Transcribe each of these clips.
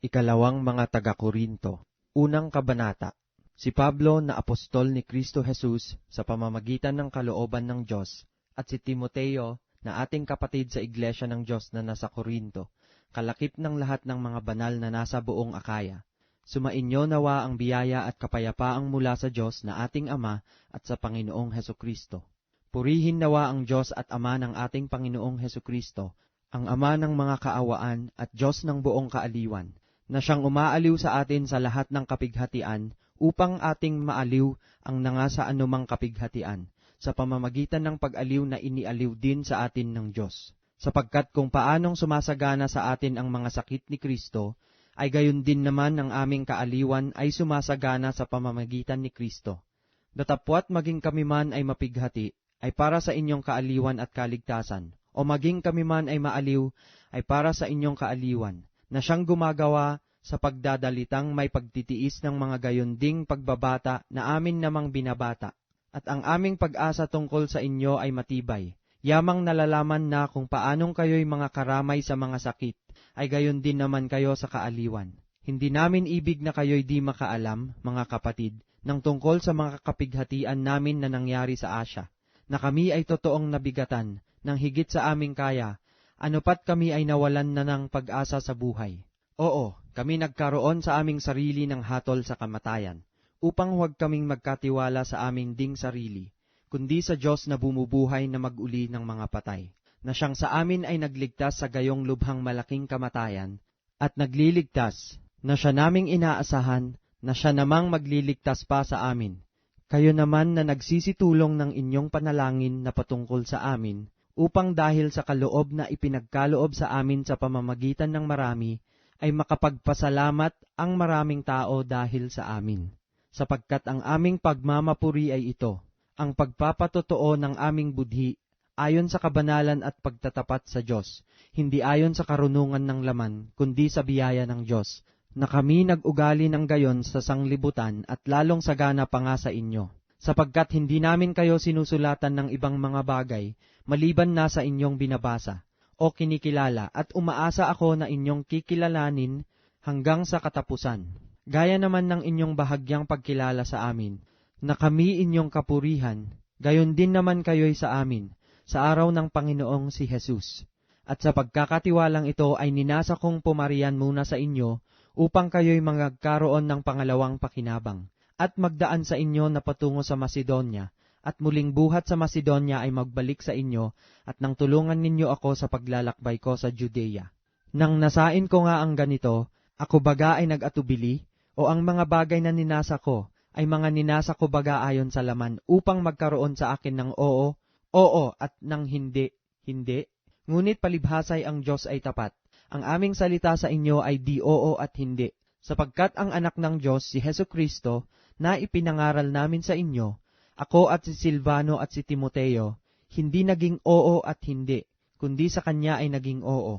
Ikalawang mga taga-Korinto. Unang kabanata. Si Pablo na apostol ni Kristo Jesus sa pamamagitan ng kalooban ng Diyos, at si Timoteo na ating kapatid sa iglesia ng Diyos na nasa Korinto, kalakip ng lahat ng mga banal na nasa buong Akaya. Sumainyo nawa ang biyaya at kapayapaang mula sa Diyos na ating Ama at sa Panginoong Hesukristo. Purihin nawa ang Diyos at Ama ng ating Panginoong Hesukristo, ang Ama ng mga kaawaan at Diyos ng buong kaaliwan, na siyang umaaliw sa atin sa lahat ng kapighatian, upang ating maaliw ang nanga sa anumang kapighatian, sa pamamagitan ng pag-aliw na inialiw din sa atin ng Diyos. Sapagkat kung paanong sumasagana sa atin ang mga sakit ni Kristo, ay gayon din naman ang aming kaaliwan ay sumasagana sa pamamagitan ni Kristo. Datapwat maging kami man ay mapighati, ay para sa inyong kaaliwan at kaligtasan, o maging kami man ay maaliw, ay para sa inyong kaaliwan, na siyang gumagawa sa pagdadalitang may pagtitiis ng mga gayunding pagbabata na amin namang binabata. At ang aming pag-asa tungkol sa inyo ay matibay. Yamang nalalaman na kung paanong kayo'y mga karamay sa mga sakit, ay gayon din naman kayo sa kaaliwan. Hindi namin ibig na kayo'y di makaalam, mga kapatid, ng tungkol sa mga kapighatian namin na nangyari sa Asya, na kami ay totoong nabigatan, ng higit sa aming kaya, anupat kami ay nawalan na ng pag-asa sa buhay. Oo, kami nagkaroon sa aming sarili ng hatol sa kamatayan, upang huwag kaming magkatiwala sa aming ding sarili, kundi sa Diyos na bumubuhay na mag-uli ng mga patay, na siyang sa amin ay nagligtas sa gayong lubhang malaking kamatayan, at nagliligtas, na siya naming inaasahan, na siya namang magliligtas pa sa amin. Kayo naman na nagsisitulong ng inyong panalangin na patungkol sa amin, upang dahil sa kaloob na ipinagkaloob sa amin sa pamamagitan ng marami, ay makapagpasalamat ang maraming tao dahil sa amin. Sapagkat ang aming pagmamapuri ay ito, ang pagpapatotoo ng aming budhi, ayon sa kabanalan at pagtatapat sa Diyos, hindi ayon sa karunungan ng laman, kundi sa biyaya ng Diyos, na kami nag-ugali ng gayon sa sanglibutan at lalong sagana pa nga sa inyo. Sapagkat hindi namin kayo sinusulatan ng ibang mga bagay, maliban na sa inyong binabasa o kinikilala, at umaasa ako na inyong kikilalanin hanggang sa katapusan. Gaya naman ng inyong bahagyang pagkilala sa amin, na kami inyong kapurihan, gayon din naman kayo'y sa amin, sa araw ng Panginoong si Jesus. At sa pagkakatiwalang ito ay ninasa kong pumarian muna sa inyo, upang kayo'y magkaroon ng pangalawang pakinabang, at magdaan sa inyo na patungo sa Macedonia, at muling buhat sa Macedonia ay magbalik sa inyo, at nang tulungan ninyo ako sa paglalakbay ko sa Judea. Nang nasain ko nga ang ganito, ako baga ay nag-atubili, o ang mga bagay na ninasa ko, ay mga ninasa ko baga ayon sa laman, upang magkaroon sa akin ng oo, oo, at ng hindi, hindi. Ngunit palibhasay ang Diyos ay tapat. Ang aming salita sa inyo ay di oo at hindi, sapagkat ang anak ng Diyos, si Hesukristo, na ipinangaral namin sa inyo, ako at si Silvano at si Timoteo, hindi naging oo at hindi, kundi sa kanya ay naging oo.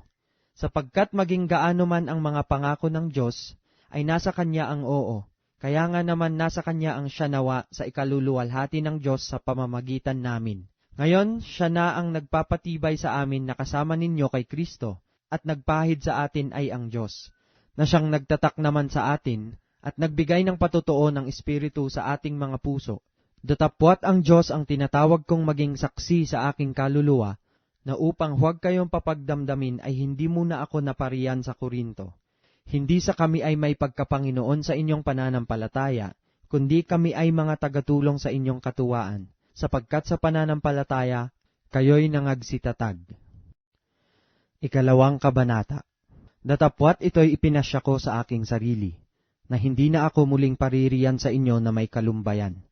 Sapagkat maging gaano man ang mga pangako ng Diyos, ay nasa kanya ang oo. Kaya nga naman nasa kanya ang siya nawa sa ikaluluwalhati ng Diyos sa pamamagitan namin. Ngayon, siya na ang nagpapatibay sa amin na kasama ninyo kay Kristo, at nagpahid sa atin ay ang Diyos, na siyang nagtatak naman sa atin, at nagbigay ng patotoo ng Espiritu sa ating mga puso. Datapwat ang Diyos ang tinatawag kong maging saksi sa aking kaluluwa, na upang huwag kayong papagdamdamin ay hindi muna ako napariyan sa Korinto. Hindi sa kami ay may pagkapanginoon sa inyong pananampalataya, kundi kami ay mga tagatulong sa inyong katuwaan, sapagkat sa pananampalataya, kayo'y nangagsitatag. Ikalawang kabanata. Datapwat ito'y ipinasya ko sa aking sarili, na hindi na ako muling paririyan sa inyo na may kalumbayan.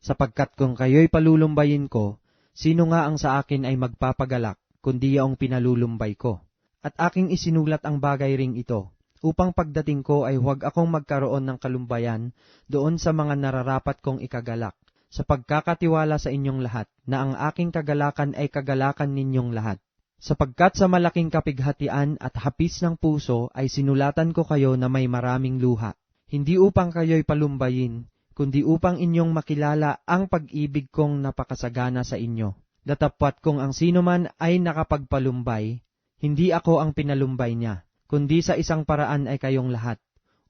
Sapagkat kung kayo'y palulumbayin ko, sino nga ang sa akin ay magpapagalak, kundi yaong pinalulumbay ko? At aking isinulat ang bagay ring ito, upang pagdating ko ay huwag akong magkaroon ng kalumbayan doon sa mga nararapat kong ikagalak, sa pagkakatiwala sa inyong lahat, na ang aking kagalakan ay kagalakan ninyong lahat. Sapagkat sa malaking kapighatian at hapis ng puso ay sinulatan ko kayo na may maraming luha, hindi upang kayo'y palumbayin, kundi upang inyong makilala ang pag-ibig kong napakasagana sa inyo. Datapwat kung ang sino man ay nakapagpalumbay, hindi ako ang pinalumbay niya, kundi sa isang paraan ay kayong lahat.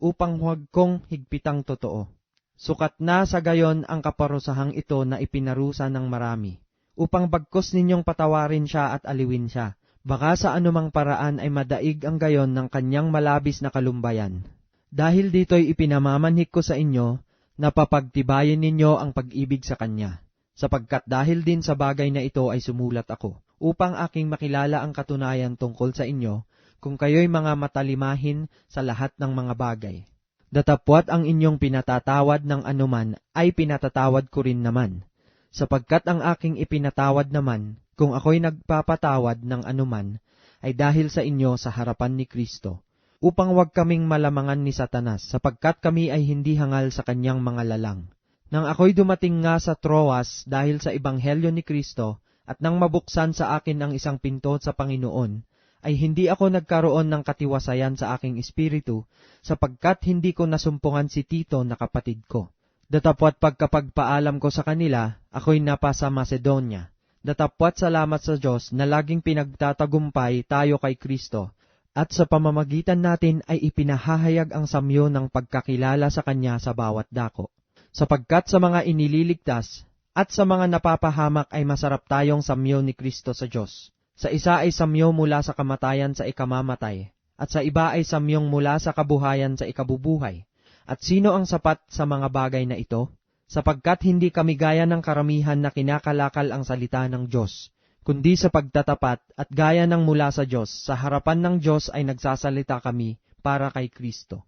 upang huwag kong higpitang totoo. Sukat na sa gayon ang kaparusahang ito na ipinarusa ng marami, upang bagkos ninyong patawarin siya at aliwin siya. Baka sa anumang paraan ay madaig ang gayon ng kanyang malabis na kalumbayan. Dahil dito'y ipinamamanhik ko sa inyo, na papagtibayin ninyo ang pag-ibig sa kanya. Sapagkat dahil din sa bagay na ito ay sumulat ako, upang aking makilala ang katunayan tungkol sa inyo, kung kayo'y mga matalimahin sa lahat ng mga bagay. Datapwat ang inyong pinatatawad ng anuman ay pinatatawad ko rin naman, sapagkat ang aking ipinatawad naman, kung ako'y nagpapatawad ng anuman, ay dahil sa inyo sa harapan ni Kristo, upang wag kaming malamangan ni Satanas, sapagkat kami ay hindi hangal sa kanyang mga lalang. Nang ako'y dumating nga sa Troas dahil sa ebanghelyo ni Kristo, at nang mabuksan sa akin ang isang pinto sa Panginoon, ay hindi ako nagkaroon ng katiwasayan sa aking espiritu, sapagkat hindi ko nasumpungan si Tito na kapatid ko. Datapwat pagkapagpaalam ko sa kanila, ako'y napasa Macedonia. Datapwat salamat sa Diyos na laging pinagtatagumpay tayo kay Kristo, at sa pamamagitan natin ay ipinahahayag ang samyo ng pagkakilala sa Kanya sa bawat dako. Sapagkat sa mga inililigtas at sa mga napapahamak ay masarap tayong samyo ni Kristo sa Diyos. Sa isa ay samyo mula sa kamatayan sa ikamamatay, at sa iba ay samyong mula sa kabuhayan sa ikabubuhay. At sino ang sapat sa mga bagay na ito? Sapagkat hindi kami gaya ng karamihan na kinakalakal ang salita ng Diyos, kundi sa pagtatapat at gaya ng mula sa Diyos, sa harapan ng Diyos ay nagsasalita kami para kay Kristo.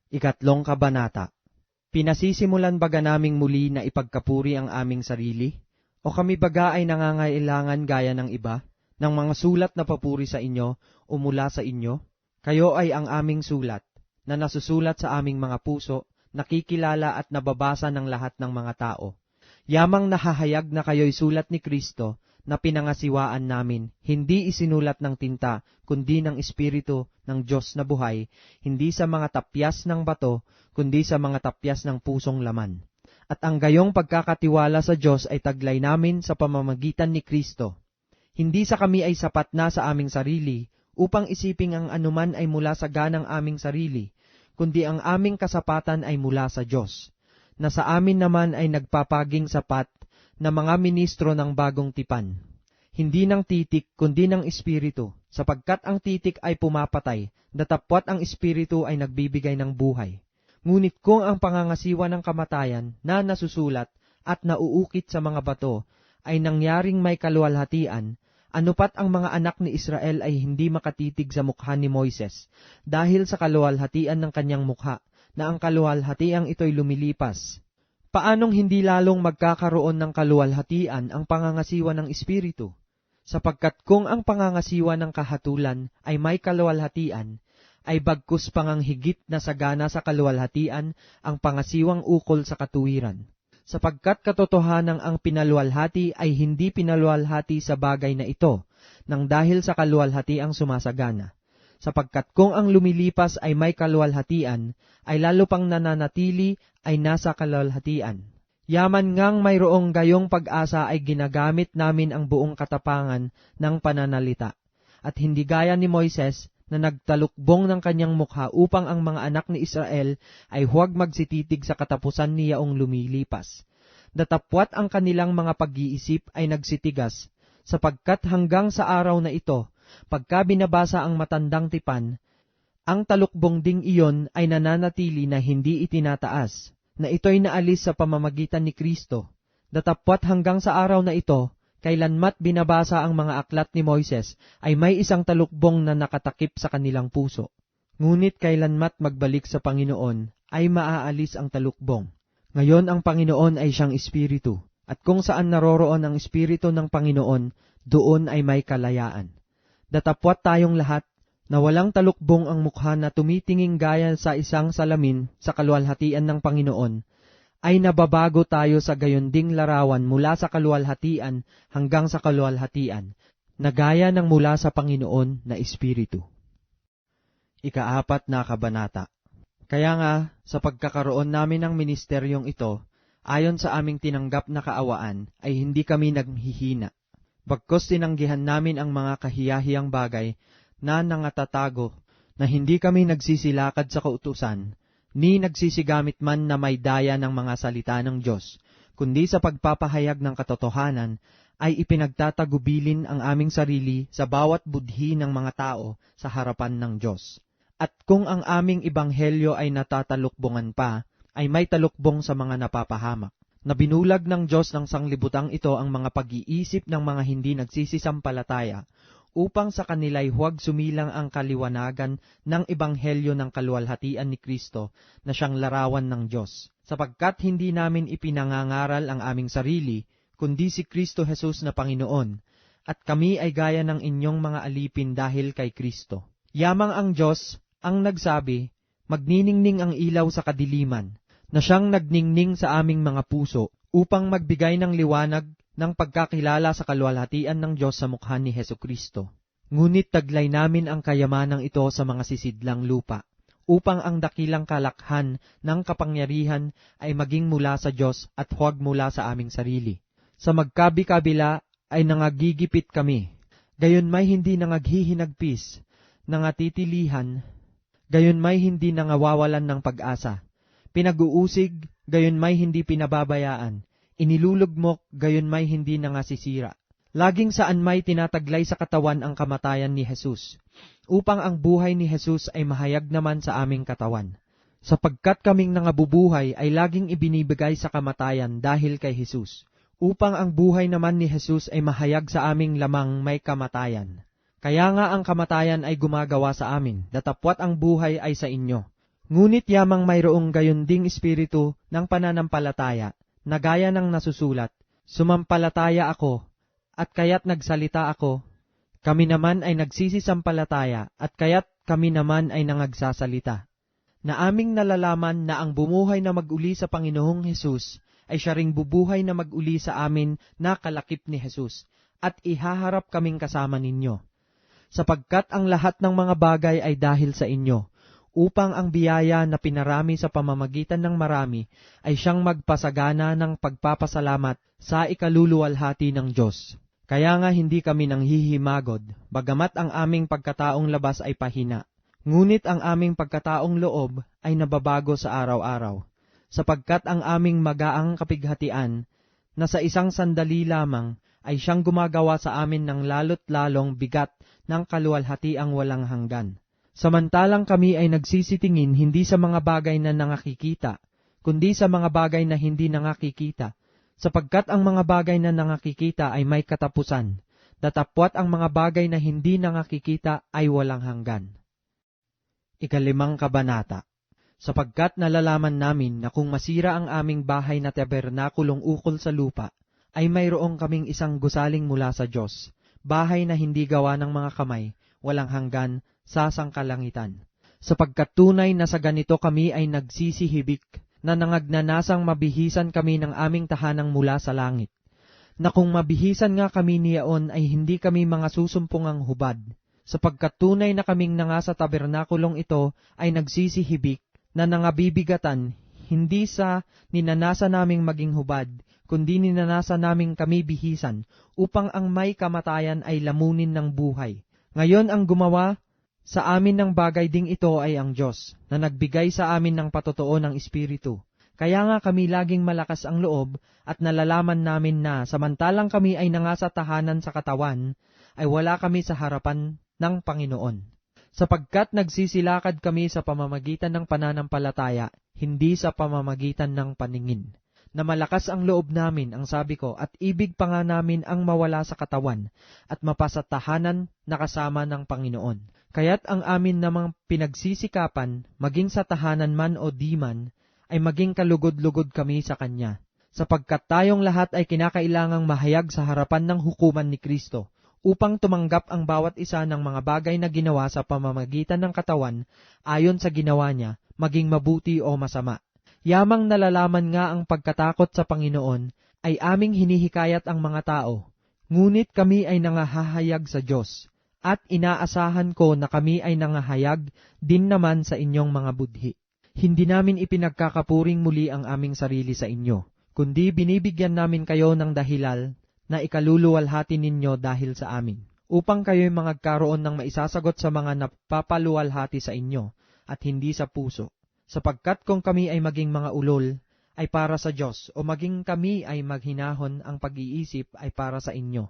3 Kabanata. Pinasisimulan baga naming muli na ipagkapuri ang aming sarili? O kami baga ay nangangailangan gaya ng iba, ng mga sulat na papuri sa inyo o mula sa inyo? Kayo ay ang aming sulat, na nasusulat sa aming mga puso, nakikilala at nababasa ng lahat ng mga tao. Yamang nahahayag na kayo'y sulat ni Kristo, na pinangasiwaan namin, hindi isinulat ng tinta, kundi ng Espiritu ng Diyos na buhay, hindi sa mga tapyas ng bato, kundi sa mga tapyas ng pusong laman. At ang gayong pagkakatiwala sa Diyos ay taglay namin sa pamamagitan ni Kristo. Hindi sa kami ay sapat na sa aming sarili, upang isiping ang anuman ay mula sa ganang aming sarili, kundi ang aming kasapatan ay mula sa Diyos, na sa amin naman ay nagpapaging sapat na mga ministro ng bagong tipan. Hindi ng titik, kundi ng Espiritu, sapagkat ang titik ay pumapatay, datapwat ang Espiritu ay nagbibigay ng buhay. Ngunit kung ang pangangasiwa ng kamatayan na nasusulat at nauukit sa mga bato ay nangyaring may kaluwalhatian, anupat ang mga anak ni Israel ay hindi makatitig sa mukha ni Moises, dahil sa kaluwalhatian ng kanyang mukha, na ang kaluwalhatiang ito'y lumilipas. Paanong hindi lalong magkakaroon ng kaluwalhatian ang pangangasiwa ng Espiritu? Sapagkat kung ang pangangasiwa ng kahatulan ay may kaluwalhatian, ay bagkus pangang higit na sagana sa kaluwalhatian ang pangasiwang ukol sa katuwiran. Sapagkat katotohanang ang pinaluwalhati ay hindi pinaluwalhati sa bagay na ito, nang dahil sa kaluwalhatiang sumasagana. Sapagkat kung ang lumilipas ay may kaluwalhatian, ay lalo pang nananatili ay nasa kaluwalhatian. Yaman ngang mayroong gayong pag-asa ay ginagamit namin ang buong katapangan ng pananalita, at hindi gaya ni Moises na nagtalukbong ng kanyang mukha upang ang mga anak ni Israel ay huwag magsititig sa katapusan niyaong lumilipas. Datapwat ang kanilang mga pag-iisip ay nagsitigas, sapagkat hanggang sa araw na ito, pagka binabasa ang matandang tipan, ang talukbong ding iyon ay nananatili na hindi itinataas, na ito'y naalis sa pamamagitan ni Kristo. Datapwat hanggang sa araw na ito, kailanmat binabasa ang mga aklat ni Moises, ay may isang talukbong na nakatakip sa kanilang puso. Ngunit kailanmat magbalik sa Panginoon, ay maaalis ang talukbong. Ngayon ang Panginoon ay siyang Espiritu, at kung saan naroroon ang Espiritu ng Panginoon, doon ay may kalayaan. Datapwat tayong lahat, na walang talukbong ang mukha na tumitinging gaya sa isang salamin sa kaluwalhatian ng Panginoon, ay nababago tayo sa gayunding larawan mula sa kaluwalhatian hanggang sa kaluwalhatian, na gaya ng mula sa Panginoon na Espiritu. 4 Kabanata. Kaya nga, sa pagkakaroon namin ng ministeryong ito, ayon sa aming tinanggap na kaawaan, ay hindi kami naghihina. Bagkus tinanggihan namin ang mga kahiyahiyang bagay na nangatatago na hindi kami nagsisilakad sa kautusan, ni nagsisigamit man na may daya ng mga salita ng Diyos, kundi sa pagpapahayag ng katotohanan, ay ipinagtatagubilin ang aming sarili sa bawat budhi ng mga tao sa harapan ng Diyos. At kung ang aming ibanghelyo ay natatalukbongan pa, ay may talukbong sa mga napapahamak. Nabinulag ng Diyos ng sanglibutang ito ang mga pag-iisip ng mga hindi nagsisisampalataya, upang sa kanila'y huwag sumilang ang kaliwanagan ng ebanghelyo ng kaluwalhatian ni Kristo na siyang larawan ng Diyos. Sapagkat hindi namin ipinangangaral ang aming sarili, kundi si Kristo Jesus na Panginoon, at kami ay gaya ng inyong mga alipin dahil kay Kristo. Yamang ang Diyos ang nagsabi, magniningning ang ilaw sa kadiliman, na siyang nagningning sa aming mga puso, upang magbigay ng liwanag ng pagkakilala sa kaluwalhatian ng Diyos sa mukha ni Hesukristo. Ngunit taglay namin ang kayamanang ito sa mga sisidlang lupa, upang ang dakilang kalakhan ng kapangyarihan ay maging mula sa Diyos at huwag mula sa aming sarili. Sa magkabi-kabila ay nangagigipit kami, gayon may hindi nangaghihinagpis, nangatitilihan, gayon may hindi nangawawalan ng pag-asa, pinag-uusig, gayon may hindi pinababayaan, inilulugmok, gayon may hindi nangasisira. Laging saan may tinataglay sa katawan ang kamatayan ni Jesus, upang ang buhay ni Jesus ay mahayag naman sa aming katawan. Sapagkat kaming nangabubuhay ay laging ibinibigay sa kamatayan dahil kay Jesus, upang ang buhay naman ni Jesus ay mahayag sa aming lamang may kamatayan. Kaya nga ang kamatayan ay gumagawa sa amin, datapwat ang buhay ay sa inyo. Ngunit yamang mayroong gayon ding espiritu ng pananampalataya, na gaya ng nasusulat, sumampalataya ako, at kaya't nagsalita ako, kami naman ay nagsisisampalataya, at kaya't kami naman ay nangagsasalita. Na aming nalalaman na ang bumuhay na mag-uli sa Panginoong Hesus, ay siya ring bubuhay na mag-uli sa amin na kalakip ni Jesus, at ihaharap kaming kasama ninyo. Sapagkat ang lahat ng mga bagay ay dahil sa inyo, upang ang biyaya na pinarami sa pamamagitan ng marami ay siyang magpasagana ng pagpapasalamat sa ikaluluwalhati ng Diyos. Kaya nga hindi kami nanghihimagod, bagamat ang aming pagkataong labas ay pahina, ngunit ang aming pagkataong loob ay nababago sa araw-araw. Sapagkat ang aming magaang kapighatian, na sa isang sandali lamang, ay siyang gumagawa sa amin ng lalo't lalong bigat ng kaluwalhatiang walang hanggan. Samantalang kami ay nagsisitingin hindi sa mga bagay na nangakikita, kundi sa mga bagay na hindi nangakikita, sapagkat ang mga bagay na nangakikita ay may katapusan, datapwat ang mga bagay na hindi nangakikita ay walang hanggan. 5 Kabanata. Sapagkat nalalaman namin na kung masira ang aming bahay na tabernakulong ukol sa lupa, ay mayroong kaming isang gusaling mula sa Diyos, bahay na hindi gawa ng mga kamay, walang hanggan, sa sangkalangitan. Sapagkat tunay na sa ganito kami ay nagsisihibik, na nangagnanasang mabihisan kami ng aming tahanang mula sa langit. Na kung mabihisan nga kami niyaon ay hindi kami mga susumpungang hubad, sapagkat tunay na kaming nanga sa tabernakulong ito ay nagsisihibik, na nangabibigatan, hindi sa ninanasa naming maging hubad, kundi ninanasa naming kami bihisan, upang ang may kamatayan ay lamunin ng buhay. Ngayon ang gumawa sa amin ng bagay ding ito ay ang Diyos, na nagbigay sa amin ng patotoo ng Espiritu. Kaya nga kami laging malakas ang loob, at nalalaman namin na samantalang kami ay nangasa tahanan sa katawan, ay wala kami sa harapan ng Panginoon. Sapagkat nagsisilakad kami sa pamamagitan ng pananampalataya, hindi sa pamamagitan ng paningin. Na malakas ang loob namin, ang sabi ko, at ibig pa nga namin ang mawala sa katawan, at mapasatahanan na kasama ng Panginoon. Kaya't ang amin namang pinagsisikapan, maging sa tahanan man o di man, ay maging kalugod-lugod kami sa Kanya. Sapagkat tayong lahat ay kinakailangang mahayag sa harapan ng hukuman ni Kristo, upang tumanggap ang bawat isa ng mga bagay na ginawa sa pamamagitan ng katawan, ayon sa ginawa niya, maging mabuti o masama. Yamang nalalaman nga ang pagkatakot sa Panginoon, ay aming hinihikayat ang mga tao, ngunit kami ay nangahahayag sa Diyos, at inaasahan ko na kami ay nangahayag din naman sa inyong mga budhi. Hindi namin ipinagkakapuring muli ang aming sarili sa inyo, kundi binibigyan namin kayo ng dahilal, na ikaluluwalhati ninyo dahil sa amin, upang kayo'y magkaroon ng maisasagot sa mga napapaluwalhati sa inyo, at hindi sa puso. Sapagkat kung kami ay maging mga ulol, ay para sa Diyos, o maging kami ay maghinahon, ang pag-iisip ay para sa inyo.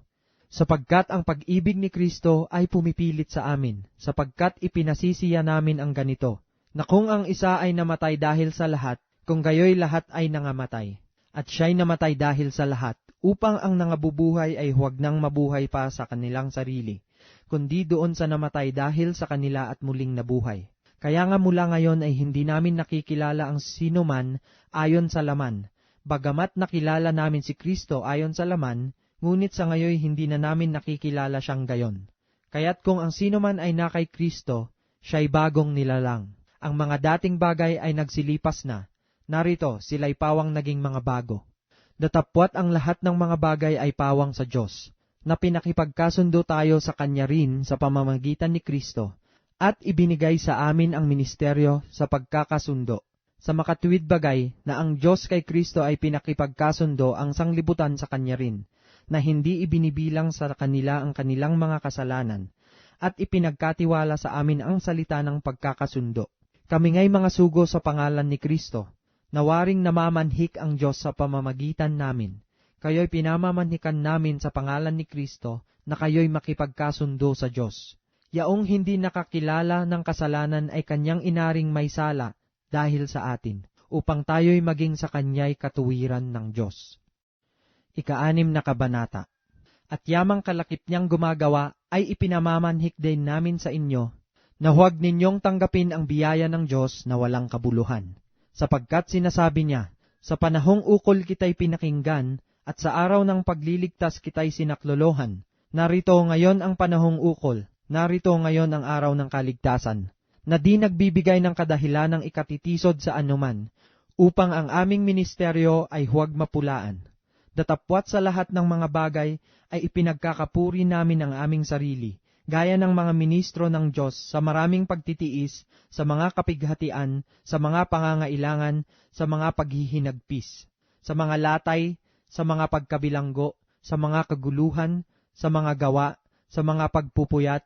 Sapagkat ang pag-ibig ni Kristo ay pumipilit sa amin, sapagkat ipinasisiya namin ang ganito, na kung ang isa ay namatay dahil sa lahat, kung gayo'y lahat ay nangamatay. At siya'y namatay dahil sa lahat, upang ang nangabubuhay ay huwag nang mabuhay pa sa kanilang sarili, kundi doon sa namatay dahil sa kanila at muling nabuhay. Kaya nga mula ngayon ay hindi namin nakikilala ang sino man ayon sa laman, bagamat nakilala namin si Kristo ayon sa laman, ngunit sa ngayon hindi na namin nakikilala siyang gayon. Kaya't kung ang sino man ay na kay Kristo, siya'y bagong nilalang. Ang mga dating bagay ay nagsilipas na, narito sila'y pawang naging mga bago. Datapwat ang lahat ng mga bagay ay pawang sa Diyos, na pinakipagkasundo tayo sa Kanya rin sa pamamagitan ni Kristo, at ibinigay sa amin ang ministeryo sa pagkakasundo. Sa makatuwid bagay na ang Diyos kay Kristo ay pinakipagkasundo ang sanglibutan sa Kanya rin, na hindi ibinibilang sa kanila ang kanilang mga kasalanan, at ipinagkatiwala sa amin ang salita ng pagkakasundo. Kami nga'y mga sugo sa pangalan ni Kristo, nawaring namamanhik ang Diyos sa pamamagitan namin. Kayo'y pinamamanhikan namin sa pangalan ni Kristo, na kayo'y makipagkasundo sa Diyos. Yaong hindi nakakilala ng kasalanan ay Kanyang inaring may sala dahil sa atin, upang tayo'y maging sa Kanya'y katuwiran ng Diyos. Ika-6 na kabanata. At yamang kalakip niyang gumagawa ay ipinamamanhik din namin sa inyo, na huwag ninyong tanggapin ang biyaya ng Diyos na walang kabuluhan. Sapagkat sinasabi niya, sa panahong ukol kita'y pinakinggan, at sa araw ng pagliligtas kita'y sinaklolohan. Narito ngayon ang panahong ukol, narito ngayon ang araw ng kaligtasan, na di nagbibigay ng kadahilan ng ikatitisod sa anuman, upang ang aming ministeryo ay huwag mapulaan. Datapwat sa lahat ng mga bagay ay ipinagkakapuri namin ang aming sarili, gaya ng mga ministro ng Diyos sa maraming pagtitiis, sa mga kapighatian, sa mga pangangailangan, sa mga paghihinagpis, sa mga latay, sa mga pagkabilanggo, sa mga kaguluhan, sa mga gawa, sa mga pagpupuyat,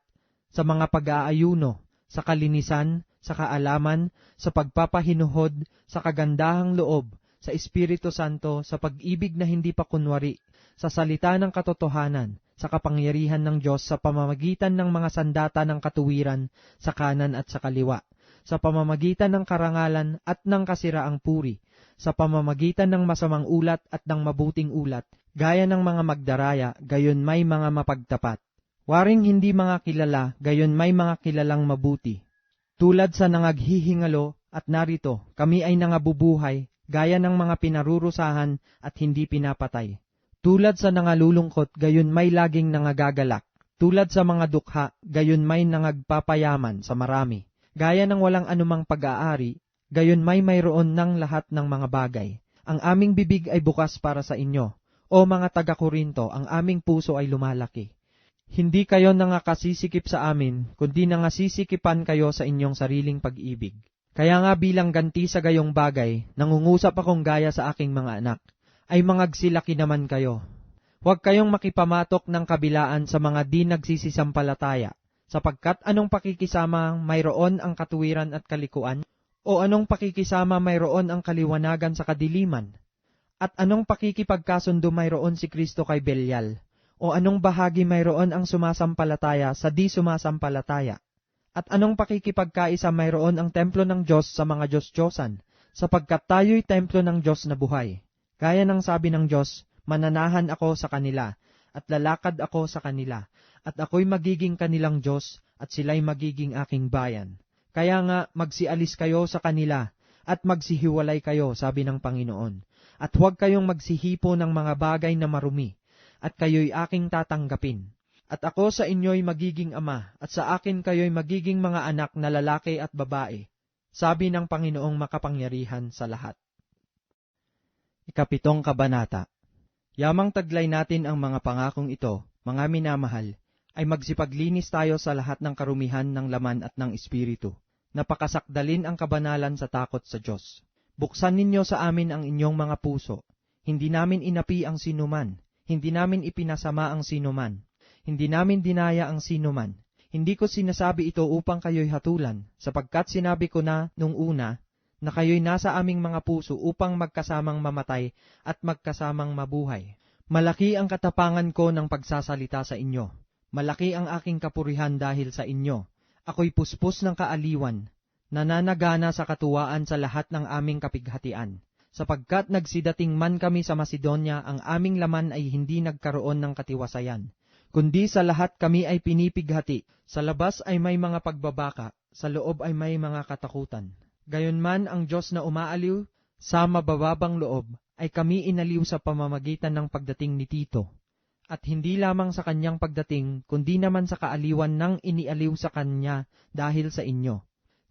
sa mga pag-aayuno, sa kalinisan, sa kaalaman, sa pagpapahinuhod, sa kagandahang loob, sa Espiritu Santo, sa pag-ibig na hindi pa kunwari, sa salita ng katotohanan, sa kapangyarihan ng Diyos sa pamamagitan ng mga sandata ng katuwiran sa kanan at sa kaliwa, sa pamamagitan ng karangalan at ng kasiraang puri, sa pamamagitan ng masamang ulat at ng mabuting ulat, gaya ng mga magdaraya, gayon may mga mapagtapat. Waring hindi mga kilala, gayon may mga kilalang mabuti. Tulad sa nangaghihingalo, at narito, kami ay nangabubuhay, gaya ng mga pinarurusahan at hindi pinapatay. Tulad sa nangalulungkot, gayon may laging nangagagalak. Tulad sa mga dukha, gayon may nangagpapayaman sa marami. Gaya ng walang anumang pag-aari, gayon may mayroon ng lahat ng mga bagay. Ang aming bibig ay bukas para sa inyo. O mga taga-Korinto, ang aming puso ay lumalaki. Hindi kayo nangakasisikip sa amin, kundi nangasisikipan kayo sa inyong sariling pag-ibig. Kaya nga bilang ganti sa gayong bagay, nangungusap akong gaya sa aking mga anak, ay mangagsilaki naman kayo. Huwag kayong makipamatok ng kabilaan sa mga di nagsisisampalataya, sapagkat anong pakikisama mayroon ang katuwiran at kalikuan? O anong pakikisama mayroon ang kaliwanagan sa kadiliman? At anong pakikipagkasundo mayroon si Kristo kay Belial? O anong bahagi mayroon ang sumasampalataya sa di sumasampalataya? At anong pakikipagkaisa mayroon ang templo ng Diyos sa mga Diyos-Diyosan, sapagkat tayo'y templo ng Diyos na buhay. Gaya ng sabi ng Diyos, mananahan ako sa kanila, at lalakad ako sa kanila, at ako'y magiging kanilang Diyos, at sila'y magiging aking bayan. Kaya nga, magsialis kayo sa kanila, at magsihiwalay kayo, sabi ng Panginoon. At huwag kayong magsihipo ng mga bagay na marumi, at kayo'y aking tatanggapin. At ako sa inyo'y magiging ama, at sa akin kayo'y magiging mga anak na lalaki at babae, sabi ng Panginoong makapangyarihan sa lahat. Ika-7 kabanata. Yamang taglay natin ang mga pangakong ito, mga minamahal, ay magsipaglinis tayo sa lahat ng karumihan ng laman at ng espiritu. Napakasakdalin ang kabanalan sa takot sa Diyos. Buksan ninyo sa amin ang inyong mga puso. Hindi namin inapi ang sinuman, hindi namin ipinasama ang sinuman. Hindi namin dinaya ang sinuman. Hindi ko sinasabi ito upang kayo'y hatulan, sapagkat sinabi ko na nung una, na kayo'y nasa aming mga puso upang magkasamang mamatay at magkasamang mabuhay. Malaki ang katapangan ko ng pagsasalita sa inyo. Malaki ang aking kapurihan dahil sa inyo. Ako'y puspos ng kaaliwan, nananagana sa katuwaan sa lahat ng aming kapighatian. Sapagkat nagsidating man kami sa Macedonia, ang aming laman ay hindi nagkaroon ng katiwasayan. Kundi sa lahat kami ay pinipighati. Sa labas ay may mga pagbabaka, sa loob ay may mga katakutan. Gayunman ang Diyos na umaaliw sa mabababang loob, ay kami inaliw sa pamamagitan ng pagdating ni Tito. At hindi lamang sa kanyang pagdating, kundi naman sa kaaliwan ng inialiw sa kanya dahil sa inyo.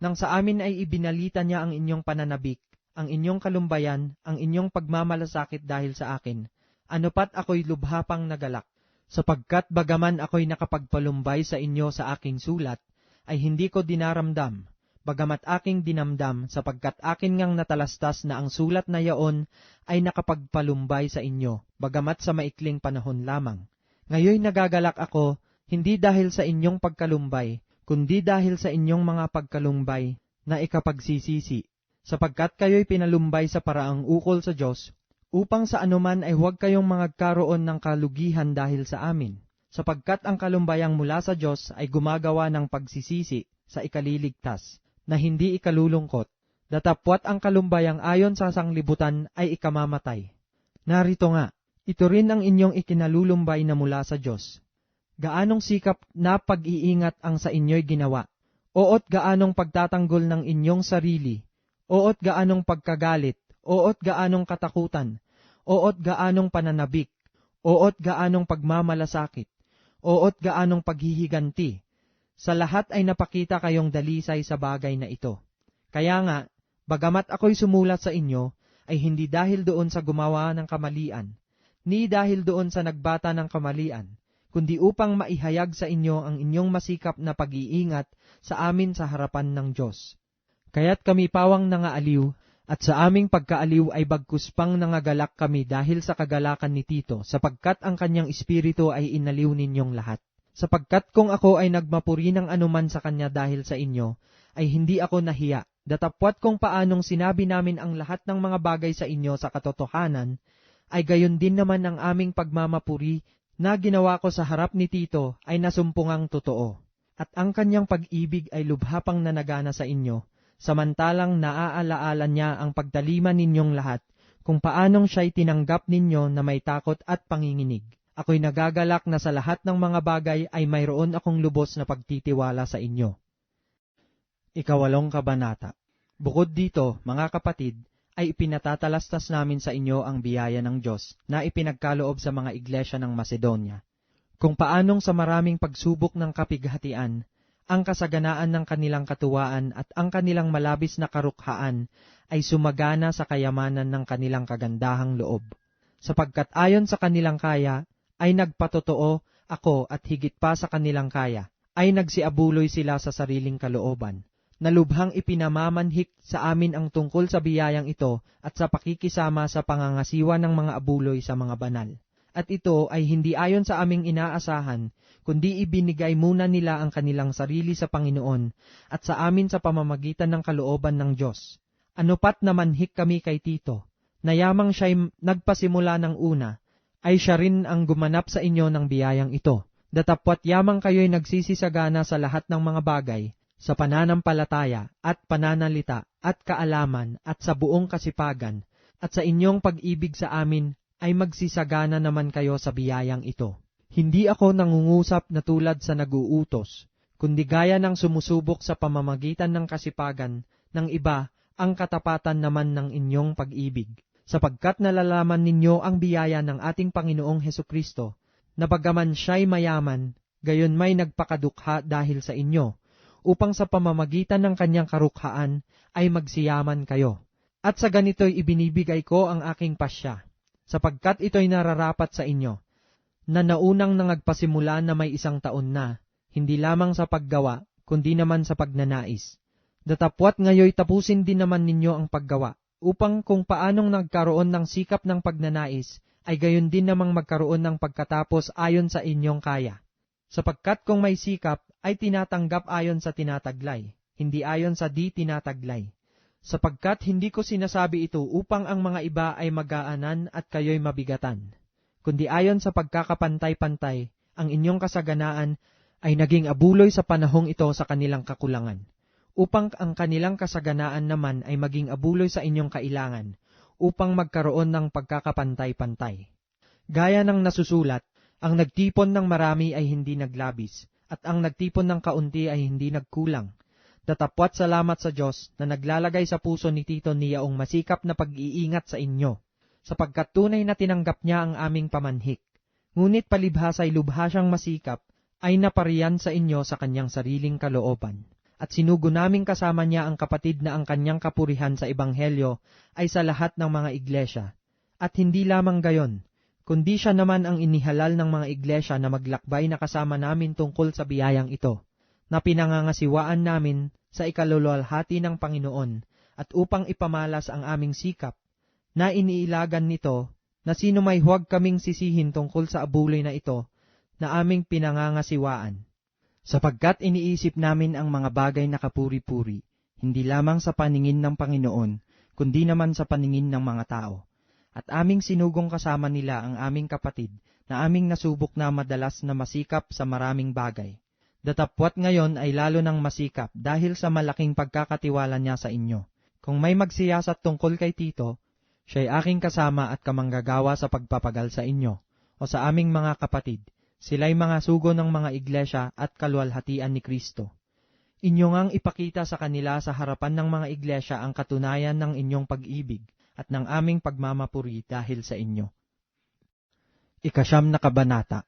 Nang sa amin ay ibinalita niya ang inyong pananabik, ang inyong kalumbayan, ang inyong pagmamalasakit dahil sa akin, ano pat ako'y lubha pang nagalak. Sapagkat bagaman ako'y nakapagpalumbay sa inyo sa aking sulat, ay hindi ko dinaramdam, bagamat aking dinamdam, sapagkat akin ngang natalastas na ang sulat na yaon ay nakapagpalumbay sa inyo, bagamat sa maikling panahon lamang. Ngayoy nagagalak ako, hindi dahil sa inyong pagkalumbay, kundi dahil sa inyong mga pagkalumbay na ikapagsisisi, sapagkat kayo'y pinalumbay sa paraang ukol sa Diyos, upang sa anuman ay huwag kayong magkaroon ng kalugihan dahil sa amin, sapagkat ang kalumbayang mula sa Diyos ay gumagawa ng pagsisisi sa ikaliligtas, na hindi ikalulungkot, datapwat ang kalumbayang ayon sa sanglibutan ay ikamamatay. Narito nga, ito rin ang inyong ikinalulumbay na mula sa Diyos. Gaanong sikap na pag-iingat ang sa inyo'y ginawa, oot gaanong pagtatanggol ng inyong sarili, oot gaanong pagkagalit, oot gaanong katakutan, oot gaanong pananabik, oot gaanong pagmamalasakit, oot gaanong paghihiganti. Sa lahat ay napakita kayong dalisay sa bagay na ito. Kaya nga, bagamat ako'y sumulat sa inyo, ay hindi dahil doon sa gumawa ng kamalian, ni dahil doon sa nagbata ng kamalian, kundi upang maihayag sa inyo ang inyong masikap na pag-iingat sa amin sa harapan ng Diyos. Kaya't kami pawang nangaaliw, at sa aming pagkaaliw ay bagkus pang nangagalak kami dahil sa kagalakan ni Tito, sapagkat ang kanyang espiritu ay inaliw ninyong lahat. Sapagkat kung ako ay nagmapuri ng anuman sa kanya dahil sa inyo, ay hindi ako nahiya, datapwat kung paanong sinabi namin ang lahat ng mga bagay sa inyo sa katotohanan, ay gayon din naman ang aming pagmamapuri na ginawa ko sa harap ni Tito ay nasumpungang totoo. At ang kanyang pag-ibig ay lubha pang nanagana sa inyo, samantalang naaalaala niya ang pagdaliman ninyong lahat, kung paanong siya'y tinanggap ninyo na may takot at panginginig. Ako'y nagagalak na sa lahat ng mga bagay ay mayroon akong lubos na pagtitiwala sa inyo. 8 Kabanata. Bukod dito, mga kapatid, ay ipinatatalastas namin sa inyo ang biyaya ng Diyos na ipinagkaloob sa mga iglesia ng Macedonia, kung paanong sa maraming pagsubok ng kapighatian, ang kasaganaan ng kanilang katuwaan at ang kanilang malabis na karukhaan ay sumagana sa kayamanan ng kanilang kagandahang loob. Sapagkat ayon sa kanilang kaya, ay nagpatotoo ako at higit pa sa kanilang kaya, ay nagsiabuloy sila sa sariling kalooban, na lubhang ipinamamanhik sa amin ang tungkol sa biyayang ito at sa pakikisama sa pangangasiwa ng mga abuloy sa mga banal. At ito ay hindi ayon sa aming inaasahan, kundi ibinigay muna nila ang kanilang sarili sa Panginoon at sa amin sa pamamagitan ng kalooban ng Diyos. Ano pat namanhik kami kay Tito, na yamang siya'y nagpasimula ng una, ay siya rin ang gumanap sa inyo ng biyayang ito. Datapwat yamang kayo'y nagsisisagana sa lahat ng mga bagay, sa pananampalataya at pananalita at kaalaman at sa buong kasipagan, at sa inyong pag-ibig sa amin ay magsisagana naman kayo sa biyayang ito. Hindi ako nangungusap na tulad sa nag-uutos, kundi gaya ng sumusubok sa pamamagitan ng kasipagan ng iba ang katapatan naman ng inyong pag-ibig, sapagkat nalalaman ninyo ang biyaya ng ating Panginoong Hesukristo, na bagaman siya'y mayaman, gayon may nagpakadukha dahil sa inyo, upang sa pamamagitan ng kanyang karukhaan ay magsiyaman kayo. At sa ganito'y ibinibigay ko ang aking pasya, sapagkat ito'y nararapat sa inyo, na naunang nangagpasimula na may 1 taon na, hindi lamang sa paggawa, kundi naman sa pagnanais. Datapwat ngayoy tapusin din naman ninyo ang paggawa, upang kung paanong nagkaroon ng sikap ng pagnanais, ay gayon din namang magkaroon ng pagkatapos ayon sa inyong kaya. Sapagkat kung may sikap, ay tinatanggap ayon sa tinataglay, hindi ayon sa di tinataglay. Sapagkat hindi ko sinasabi ito upang ang mga iba ay magaanan at kayo'y mabigatan, kundi ayon sa pagkakapantay-pantay, ang inyong kasaganaan ay naging abuloy sa panahong ito sa kanilang kakulangan, upang ang kanilang kasaganaan naman ay maging abuloy sa inyong kailangan, upang magkaroon ng pagkakapantay-pantay. Gaya ng nasusulat, ang nagtipon ng marami ay hindi naglabis, at ang nagtipon ng kaunti ay hindi nagkulang. Datapwat salamat sa Diyos na naglalagay sa puso ni Tito niyaong masikap na pag-iingat sa inyo, sapagkat tunay na tinanggap niya ang aming pamanhik. Ngunit palibhasa'y lubha siyang masikap, ay napariyan sa inyo sa kanyang sariling kalooban. At sinugo naming kasama niya ang kapatid na ang kanyang kapurihan sa Ebanghelyo ay sa lahat ng mga iglesia. At hindi lamang gayon, kundi siya naman ang inihalal ng mga iglesia na maglakbay na kasama namin tungkol sa biyayang ito, na pinangangasiwaan namin sa ikaluluwalhati ng Panginoon, at upang ipamalas ang aming sikap, na iniilagan nito, na sino may huwag kaming sisihin tungkol sa abuloy na ito, na aming pinangangasiwaan. Sapagkat iniisip namin ang mga bagay na kapuri-puri, hindi lamang sa paningin ng Panginoon, kundi naman sa paningin ng mga tao. At aming sinugong kasama nila ang aming kapatid, na aming nasubok na madalas na masikap sa maraming bagay. Datapwat ngayon ay lalo ng masikap dahil sa malaking pagkakatiwala niya sa inyo. Kung may magsiyasat tungkol kay Tito, siya'y aking kasama at kamanggagawa sa pagpapagal sa inyo, o sa aming mga kapatid. Sila'y mga sugo ng mga iglesia at kaluwalhatian ni Kristo. Inyo ngang ipakita sa kanila sa harapan ng mga iglesia ang katunayan ng inyong pag-ibig at ng aming pagmamapuri dahil sa inyo. 9 na kabanata.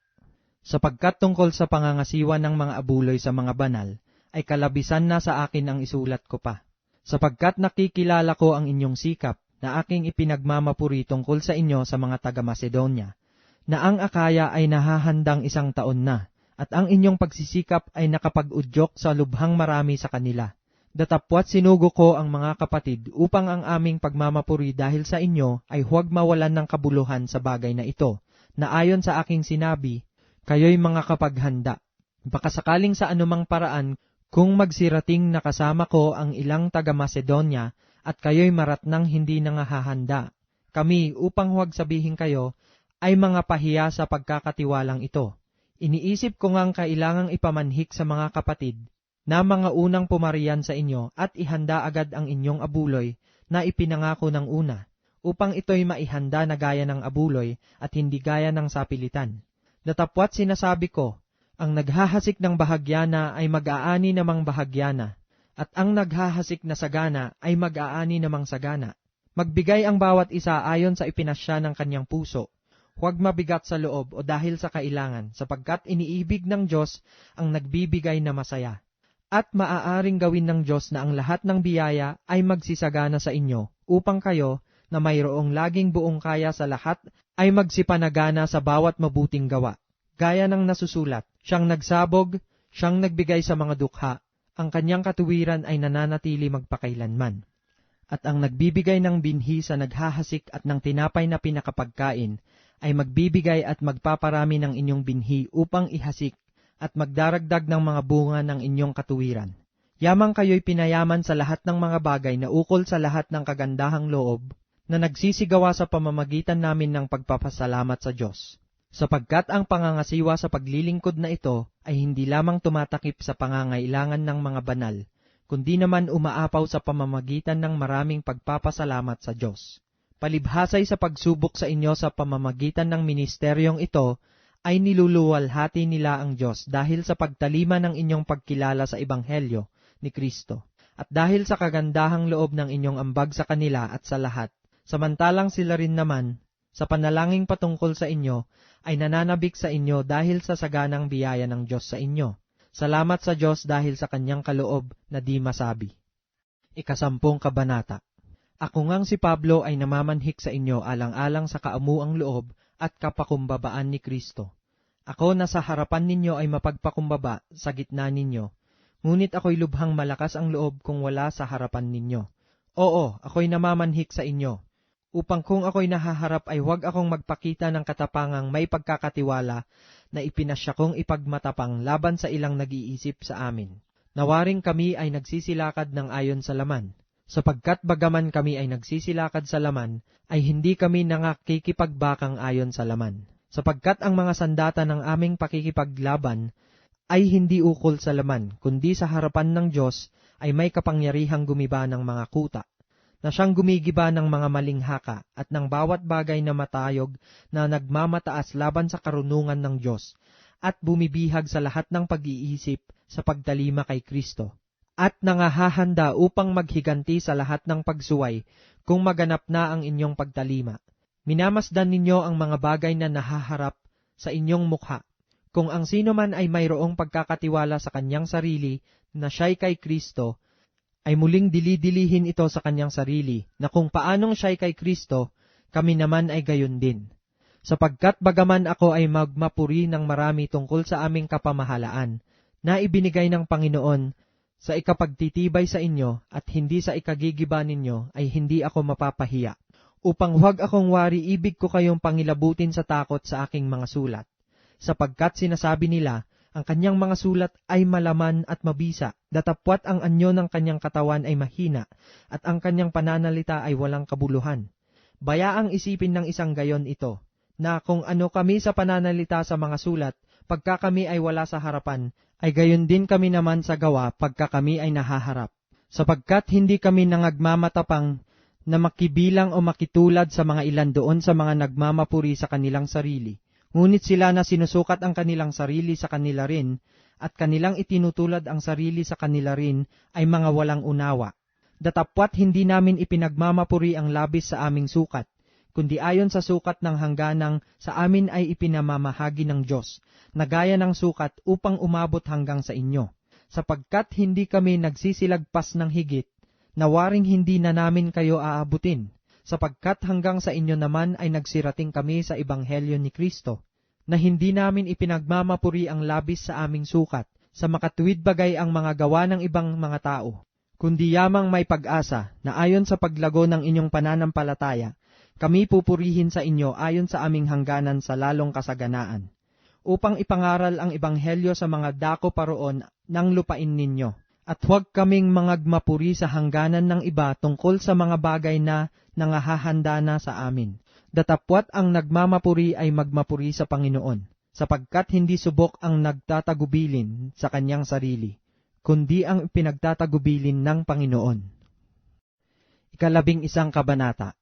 Sapagkat tungkol sa pangangasiwa ng mga abuloy sa mga banal, ay kalabisan na sa akin ang isulat ko pa. Sapagkat nakikilala ko ang inyong sikap na aking ipinagmamapuri tungkol sa inyo sa mga taga-Macedonia, na ang Akaya ay nahahandang 1 taon na, at ang inyong pagsisikap ay nakapag-udyok sa lubhang marami sa kanila. Datapwat sinugo ko ang mga kapatid upang ang aming pagmamapuri dahil sa inyo ay huwag mawalan ng kabuluhan sa bagay na ito, na ayon sa aking sinabi, kayo'y mga kapaghanda. Baka sakaling sa anumang paraan, kung magsirating nakasama ko ang ilang taga-Macedonia, at kayo'y maratnang hindi nangahahanda, kami upang huwag sabihin kayo, ay mga pahiya sa pagkakatiwalang ito. Iniisip ko ngang kailangang ipamanhik sa mga kapatid na mga unang pumarian sa inyo at ihanda agad ang inyong abuloy na ipinangako ng una, upang ito'y maihanda na gaya ng abuloy at hindi gaya ng sapilitan. Datapwat sinasabi ko, ang naghahasik ng bahagyana ay mag-aani namang bahagyana, at ang naghahasik na sagana ay mag-aani namang sagana. Magbigay ang bawat isa ayon sa ipinasya ng kanyang puso, huwag mabigat sa loob o dahil sa kailangan, sapagkat iniibig ng Diyos ang nagbibigay na masaya. At maaaring gawin ng Diyos na ang lahat ng biyaya ay magsisagana sa inyo, upang kayo, na mayroong laging buong kaya sa lahat, ay magsipanagana sa bawat mabuting gawa. Gaya ng nasusulat, siyang nagsabog, siyang nagbigay sa mga dukha, ang kanyang katuwiran ay nananatili magpakailanman. At ang nagbibigay ng binhi sa naghahasik at ng tinapay na pinakapagkain, ay magbibigay at magpaparami ng inyong binhi upang ihasik at magdaragdag ng mga bunga ng inyong katuwiran. Yamang kayo'y pinayaman sa lahat ng mga bagay na ukol sa lahat ng kagandahang loob na nagsisigawa sa pamamagitan namin ng pagpapasalamat sa Diyos. Sapagkat ang pangangasiwa sa paglilingkod na ito ay hindi lamang tumatakip sa pangangailangan ng mga banal, kundi naman umaapaw sa pamamagitan ng maraming pagpapasalamat sa Diyos. Palibhasay sa pagsubok sa inyo sa pamamagitan ng ministeryong ito, ay niluluwalhati nila ang Diyos dahil sa pagtalima ng inyong pagkilala sa Ebanghelyo ni Kristo, at dahil sa kagandahang loob ng inyong ambag sa kanila at sa lahat, samantalang sila rin naman, sa panalangin patungkol sa inyo, ay nananabik sa inyo dahil sa saganang biyaya ng Diyos sa inyo. Salamat sa Diyos dahil sa kanyang kaloob na di masabi. 10 kabanata. Ako ngang si Pablo ay namamanhik sa inyo alang-alang sa kaamuang loob at kapakumbabaan ni Kristo. Ako na sa harapan ninyo ay mapagpakumbaba sa gitna ninyo, ngunit ako'y lubhang malakas ang loob kung wala sa harapan ninyo. Oo, ako'y namamanhik sa inyo, upang kung ako'y nahaharap ay huwag akong magpakita ng katapangang may pagkakatiwala na ipinasya kong ipagmatapang laban sa ilang nag-iisip sa amin. Nawaring kami ay nagsisilakad ng ayon sa laman, sapagkat bagaman kami ay nagsisilakad sa laman, ay hindi kami nangakikipagbakang ayon sa laman. Sapagkat ang mga sandata ng aming pakikipaglaban ay hindi ukol sa laman, kundi sa harapan ng Diyos ay may kapangyarihang gumiba ng mga kuta, na siyang gumigiba ng mga maling haka at ng bawat bagay na matayog na nagmamataas laban sa karunungan ng Diyos, at bumibihag sa lahat ng pag-iisip sa pagtalima kay Kristo, at nangahahanda upang maghiganti sa lahat ng pagsuway kung maganap na ang inyong pagtalima. Minamasdan ninyo ang mga bagay na nahaharap sa inyong mukha. Kung ang sino man ay mayroong pagkakatiwala sa kanyang sarili na siya'y kay Kristo, ay muling dilidilihin ito sa kanyang sarili, na kung paanong siya'y kay Kristo, kami naman ay gayon din. Sapagkat bagaman ako ay magmapuri ng marami tungkol sa aming kapamahalaan, na ibinigay ng Panginoon sa ikapagtitibay sa inyo at hindi sa ikagigiba ninyo, ay hindi ako mapapahiya. Upang huwag akong wari, ibig ko kayong pangilabutin sa takot sa aking mga sulat. Sapagkat sinasabi nila, ang kanyang mga sulat ay malaman at mabisa, datapwat ang anyo ng kanyang katawan ay mahina, at ang kanyang pananalita ay walang kabuluhan. Bayaang isipin ng isang gayon ito, na kung ano kami sa pananalita sa mga sulat, pagka kami ay wala sa harapan, ay gayon din kami naman sa gawa pagka kami ay nahaharap. Sapagkat hindi kami nangagmamatapang na makibilang o makitulad sa mga ilan doon sa mga nagmamapuri sa kanilang sarili. Ngunit sila na sinusukat ang kanilang sarili sa kanila rin, at kanilang itinutulad ang sarili sa kanila rin, ay mga walang unawa. Datapwat hindi namin ipinagmamapuri ang labis sa aming sukat, kundi ayon sa sukat ng hangganang sa amin ay ipinamamahagi ng Diyos, na gaya ng sukat upang umabot hanggang sa inyo. Sapagkat hindi kami nagsisilagpas ng higit, nawaring hindi na namin kayo aabutin, sapagkat hanggang sa inyo naman ay nagsirating kami sa Ebanghelyo ni Kristo, na hindi namin ipinagmamapuri ang labis sa aming sukat, sa makatuwid bagay ang mga gawa ng ibang mga tao, kundi yamang may pag-asa, na ayon sa paglago ng inyong pananampalataya, kami pupurihin sa inyo ayon sa aming hangganan sa lalong kasaganaan, upang ipangaral ang Ebanghelyo sa mga dako paroon ng lupain ninyo. At huwag kaming mangagmapuri sa hangganan ng iba tungkol sa mga bagay na nangahahanda na sa amin. Datapwat ang nagmamapuri ay magmapuri sa Panginoon, sapagkat hindi subok ang nagtatagubilin sa kanyang sarili, kundi ang pinagtatagubilin ng Panginoon. 11 kabanata.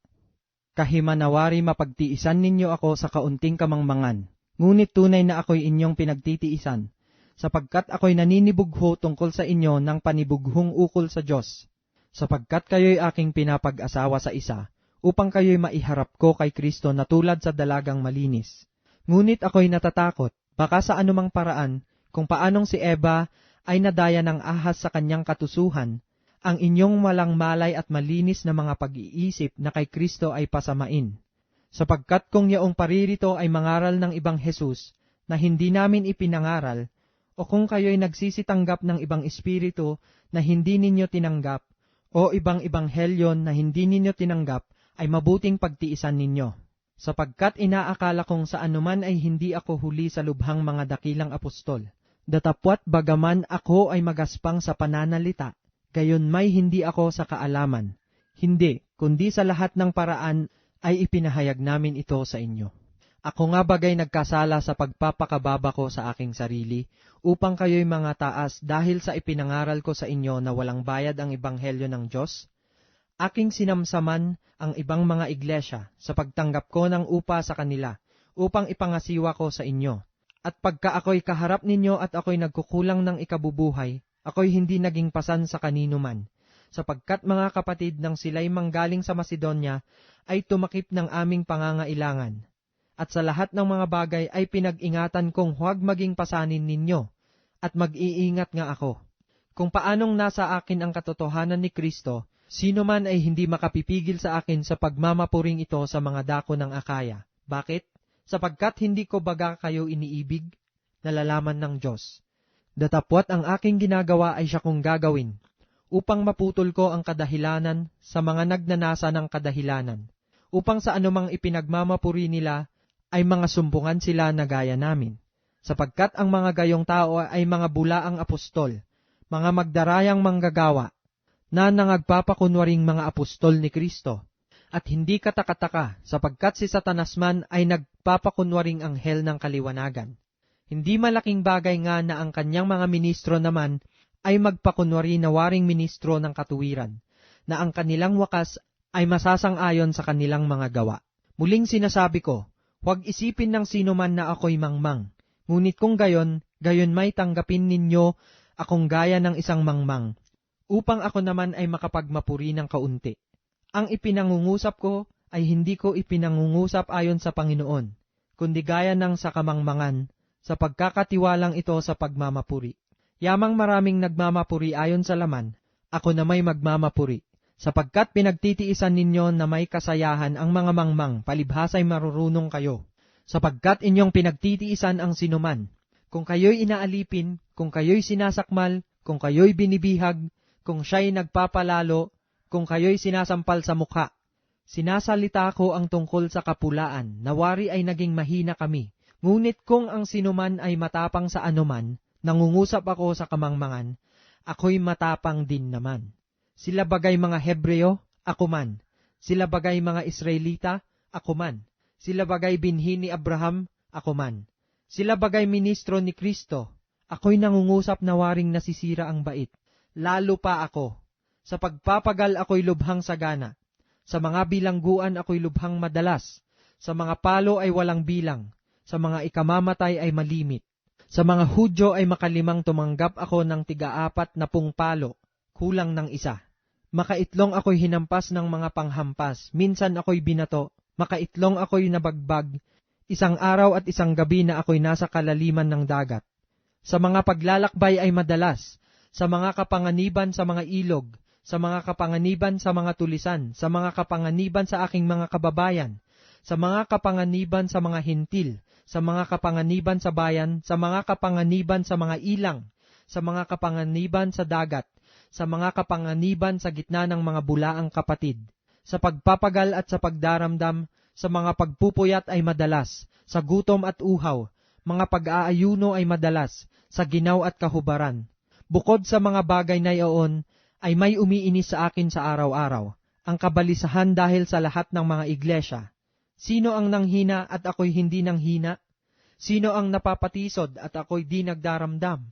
Kahimanawari mapagtiisan ninyo ako sa kaunting kamangmangan, ngunit tunay na ako'y inyong pinagtitiisan, sapagkat ako'y naninibugho tungkol sa inyo ng panibughong ukol sa Diyos, sapagkat kayo'y aking pinapag-asawa sa isa, upang kayo'y maiharap ko kay Kristo na tulad sa dalagang malinis. Ngunit ako'y natatakot, baka sa anumang paraan, kung paanong si Eva ay nadaya ng ahas sa kanyang katusuhan, ang inyong walang malay at malinis na mga pag-iisip na kay Kristo ay pasamain. Sapagkat kung yaong paririto ay mangaral ng ibang Jesus na hindi namin ipinangaral, o kung kayo'y nagsisitanggap ng ibang espiritu na hindi ninyo tinanggap, o ibang ebanghelyo na hindi ninyo tinanggap, ay mabuting pagtiisan ninyo. Sapagkat inaakala kong sa anuman ay hindi ako huli sa lubhang mga dakilang apostol. Datapwat bagaman ako ay magaspang sa pananalita, gayon may hindi ako sa kaalaman. Hindi, kundi sa lahat ng paraan ay ipinahayag namin ito sa inyo. Ako nga bagay nagkasala sa pagpapakababa ko sa aking sarili, upang kayo'y mga taas dahil sa ipinangaral ko sa inyo na walang bayad ang ebanghelyo ng Diyos? Aking sinamsaman ang ibang mga iglesia sa pagtanggap ko ng upa sa kanila, upang ipangasiwa ko sa inyo. At pagka ako'y kaharap ninyo at ako'y nagkukulang ng ikabubuhay, ako'y hindi naging pasan sa kanino man, sapagkat mga kapatid nang sila'y manggaling sa Macedonia ay tumakip ng aming pangangailangan. At sa lahat ng mga bagay ay pinag-ingatan kong huwag maging pasanin ninyo, at mag-iingat nga ako. Kung paanong nasa akin ang katotohanan ni Kristo, sino man ay hindi makapipigil sa akin sa pagmamapuring ito sa mga dako ng Akaya. Bakit? Sapagkat hindi ko baga kayo iniibig, nalalaman ng Diyos. Datapwat ang aking ginagawa ay siya kong gagawin, upang maputol ko ang kadahilanan sa mga nagnanasa ng kadahilanan, upang sa anumang ipinagmamapuri nila ay mga sumpungan sila na gaya namin. sapagkat ang mga gayong tao ay mga bulaang apostol, mga magdarayang manggagawa, na nangagpapakunwaring mga apostol ni Kristo. At hindi katakataka, sapagkat si Satanas man ay nagpapakunwaring anghel ng kaliwanagan. Hindi malaking bagay nga na ang kanyang mga ministro naman ay magpakunwari na waring ministro ng katuwiran, na ang kanilang wakas ay masasang-ayon sa kanilang mga gawa. Muling sinasabi ko, huwag isipin ng sino man na ako'y mangmang, ngunit kung gayon may tanggapin ninyo akong gaya ng isang mangmang, upang ako naman ay makapagmapuri ng kaunti. Ang ipinangungusap ko ay hindi ko ipinangungusap ayon sa Panginoon, kundi gaya ng sa kamangmangan, sa pagkakatiwalang ito sa pagmamapuri. Yamang maraming nagmamapuri ayon sa laman, ako na may magmamapuri, sapagkat pinagtitiisan ninyo na may kasayahan ang mga mangmang, palibhasa'y marurunong kayo, sapagkat inyong pinagtitiisan ang sinuman. Kung kayo'y inaalipin, kung kayo'y sinasakmal, kung kayo'y binibihag, kung siya'y nagpapalalo, kung kayo'y sinasampal sa mukha. Sinasalita ko ang tungkol sa kapulaan, nawari ay naging mahina kami. Ngunit kung ang sinuman ay matapang sa anuman, nangungusap ako sa kamangmangan, ako'y matapang din naman. Sila bagay mga Hebreo, ako man. Sila bagay mga Israelita, ako man. Sila bagay binhi ni Abraham, ako man. Sila bagay ministro ni Kristo, ako'y nangungusap na waring nasisira ang bait. Lalo pa ako. Sa pagpapagal ako'y lubhang sagana. Sa mga bilangguan ako'y lubhang madalas. Sa mga palo ay walang bilang. Sa mga ikamamatay ay malimit. Sa mga Hudyo ay makalimang tumanggap ako ng 40 palo, kulang ng isa. Makaitlong ako'y hinampas ng mga panghampas, minsan ako'y binato, makaitlong ako'y nabagbag, isang araw at isang gabi na ako'y nasa kalaliman ng dagat. Sa mga paglalakbay ay madalas, sa mga kapanganiban sa mga ilog, sa mga kapanganiban sa mga tulisan, sa mga kapanganiban sa aking mga kababayan, sa mga kapanganiban sa mga hintil, sa mga kapanganiban sa bayan, sa mga kapanganiban sa mga ilang, sa mga kapanganiban sa dagat, sa mga kapanganiban sa gitna ng mga bulaang kapatid, sa pagpapagal at sa pagdaramdam, sa mga pagpupuyat ay madalas, sa gutom at uhaw, mga pag-aayuno ay madalas, sa ginaw at kahubaran. Bukod sa mga bagay na iyon, ay may umiinis sa akin sa araw-araw, ang kabalisahan dahil sa lahat ng mga iglesia. Sino ang nanghina at ako'y hindi nanghina? Sino ang napapatisod at ako'y di nagdaramdam?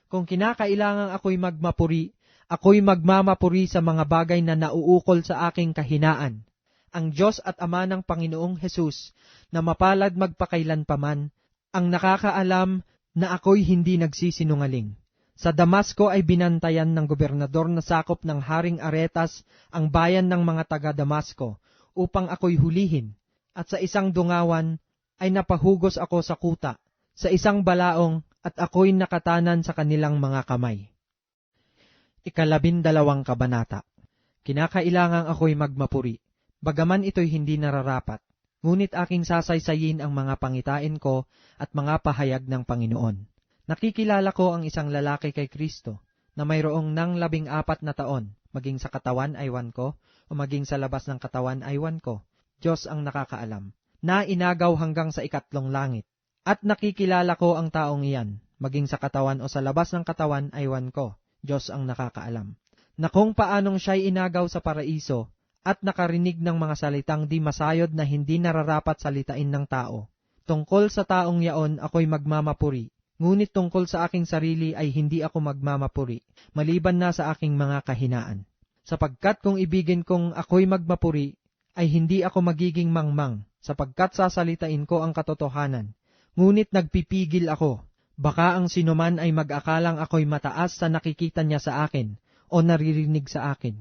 Kung kinakailangang ako'y magmapuri, ako'y magmamapuri sa mga bagay na nauukol sa aking kahinaan. Ang Diyos at Ama ng Panginoong Hesus, na mapalad magpakailanpaman, ang nakakaalam na ako'y hindi nagsisinungaling. Sa Damasco ay binantayan ng gobernador na sakop ng Haring Aretas ang bayan ng mga taga-Damasco upang ako'y hulihin, at sa isang dungawan ay napahugos ako sa kuta, sa isang balaong at ako'y nakatanan sa kanilang mga kamay. 12 kabanata. Kinakailangang ako'y magmapuri, bagaman ito'y hindi nararapat, ngunit aking sasaysayin ang mga pangitain ko at mga pahayag ng Panginoon. Nakikilala ko ang isang lalaki kay Kristo, na mayroong nang 14 na taon, maging sa katawan aywan ko, o maging sa labas ng katawan aywan ko, Diyos ang nakakaalam, na inagaw hanggang sa 3 langit. At nakikilala ko ang taong iyan, maging sa katawan o sa labas ng katawan aywan ko, Diyos ang nakakaalam, na kung paanong siya'y inagaw sa paraiso, at nakarinig ng mga salitang di masayod na hindi nararapat salitain ng tao. Tungkol sa taong yaon ako'y magmamapuri, ngunit tungkol sa aking sarili ay hindi ako magmamapuri, maliban na sa aking mga kahinaan. Sapagkat kung ibigin kong ako'y magmapuri, ay hindi ako magiging mangmang, sapagkat sasalitain ko ang katotohanan. Ngunit nagpipigil ako, baka ang sinuman ay mag-akalang ako'y mataas sa nakikita niya sa akin, o naririnig sa akin.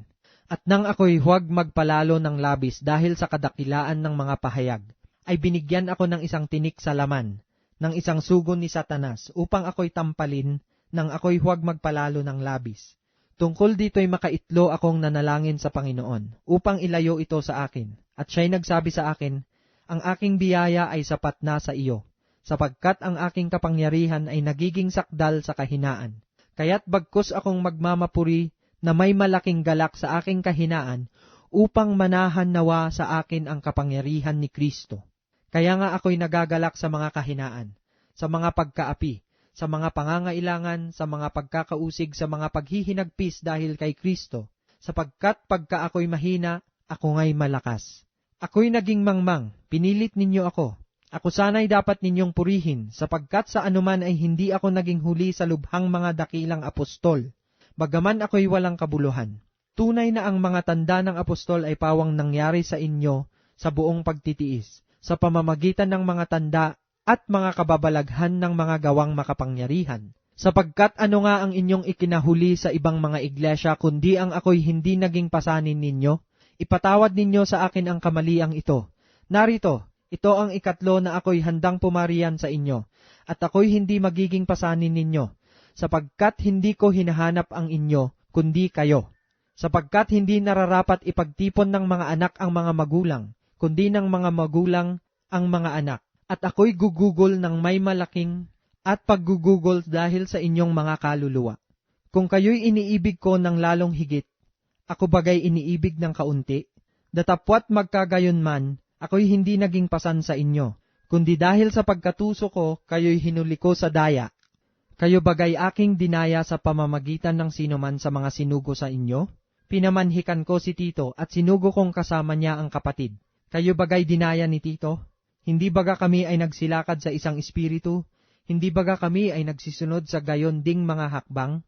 At nang ako'y huwag magpalalo ng labis dahil sa kadakilaan ng mga pahayag, ay binigyan ako ng isang tinik sa laman, ng isang sugo ni Satanas, upang ako'y tampalin, nang ako'y huwag magpalalo ng labis. Tungkol dito'y makaitlo akong nanalangin sa Panginoon, upang ilayo ito sa akin, at siya'y nagsabi sa akin, ang aking biyaya ay sapat na sa iyo, sapagkat ang aking kapangyarihan ay nagiging sakdal sa kahinaan. Kaya't bagkus akong magmamapuri na may malaking galak sa aking kahinaan, upang manahan nawa sa akin ang kapangyarihan ni Kristo. Kaya nga ako'y nagagalak sa mga kahinaan, sa mga pagkaapi, sa mga pangangailangan, sa mga pagkakausig, sa mga paghihinagpis dahil kay Kristo, sapagkat pagka ako'y mahina, ako nga'y malakas. Ako'y naging mangmang, pinilit ninyo ako. Ako sana'y dapat ninyong purihin, sapagkat sa anuman ay hindi ako naging huli sa lubhang mga dakilang apostol, bagaman ako'y walang kabuluhan. Tunay na ang mga tanda ng apostol ay pawang nangyari sa inyo sa buong pagtitiis, sa pamamagitan ng mga tanda at mga kababalaghan ng mga gawang makapangyarihan. Sapagkat ano nga ang inyong ikinahuli sa ibang mga iglesia, kundi ang ako'y hindi naging pasanin ninyo? Ipatawad ninyo sa akin ang kamaliang ito. Narito, ito ang ikatlo na ako'y handang pumarian sa inyo, at ako'y hindi magiging pasanin ninyo, sapagkat hindi ko hinahanap ang inyo, kundi kayo. Sapagkat hindi nararapat ipagtipon ng mga anak ang mga magulang, kundi ng mga magulang ang mga anak. At ako'y gugugol ng may malaking at paggugugol dahil sa inyong mga kaluluwa. Kung kayo'y iniibig ko ng lalong higit, ako bagay iniibig ng kaunti, datapwat magkagayon man, ako'y hindi naging pasan sa inyo, kundi dahil sa pagkatuso ko, kayo'y hinuli ko sa daya. Kayo bagay aking dinaya sa pamamagitan ng sinuman sa mga sinugo sa inyo? Pinamanhikan ko si Tito at sinugo kong kasama niya ang kapatid. Kayo bagay dinaya ni Tito? Hindi baga kami ay nagsilakad sa isang espiritu? Hindi baga kami ay nagsisunod sa gayon ding mga hakbang?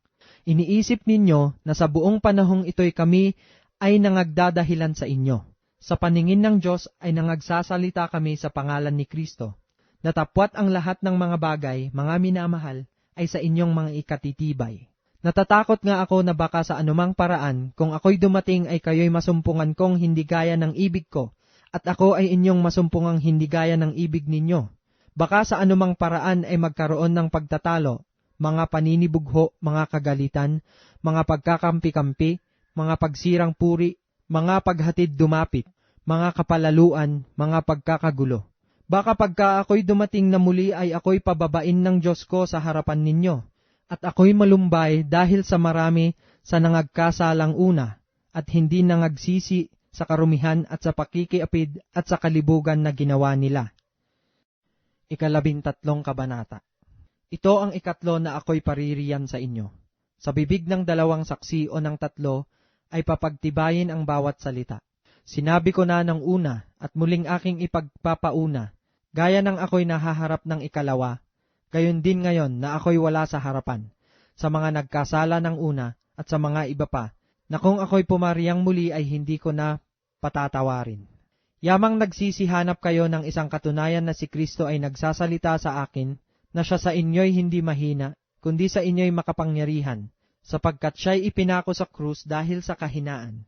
Iniisip ninyo na sa buong panahong ito'y kami ay nangagdadahilan sa inyo. Sa paningin ng Diyos ay nangagsasalita kami sa pangalan ni Kristo. Natapwat ang lahat ng mga bagay, mga minamahal, ay sa inyong mga ikatitibay. Natatakot nga ako na baka sa anumang paraan, kung ako'y dumating ay kayo'y masumpungan kong hindi gaya ng ibig ko, at ako ay inyong masumpungang hindi gaya ng ibig ninyo. Baka sa anumang paraan ay magkaroon ng pagtatalo, mga paninibugho, mga kagalitan, mga pagkakampi-kampi, mga pagsirang puri, mga paghatid dumapit, mga kapalaluan, mga pagkakagulo. Baka pagka ako'y dumating na muli ay ako'y pababain ng Diyos ko sa harapan ninyo, at ako'y malumbay dahil sa marami sa nangagkasalang una, at hindi nangagsisi sa karumihan at sa pakikiapid at sa kalibugan na ginawa nila. 13 Kabanata. Ito ang ikatlo na ako'y paririyan sa inyo. Sa bibig ng dalawang saksi o ng tatlo ay papagtibayin ang bawat salita. Sinabi ko na ng una at muling aking ipagpapauna, gaya ng ako'y nahaharap ng ikalawa, gayon din ngayon na ako'y wala sa harapan, sa mga nagkasala ng una at sa mga iba pa, na kung ako'y pumariyang muli ay hindi ko na patatawarin. Yamang nagsisihanap kayo ng isang katunayan na si Kristo ay nagsasalita sa akin, na siya sa inyo'y hindi mahina, kundi sa inyo'y makapangyarihan, sapagkat siya'y ipinako sa krus dahil sa kahinaan.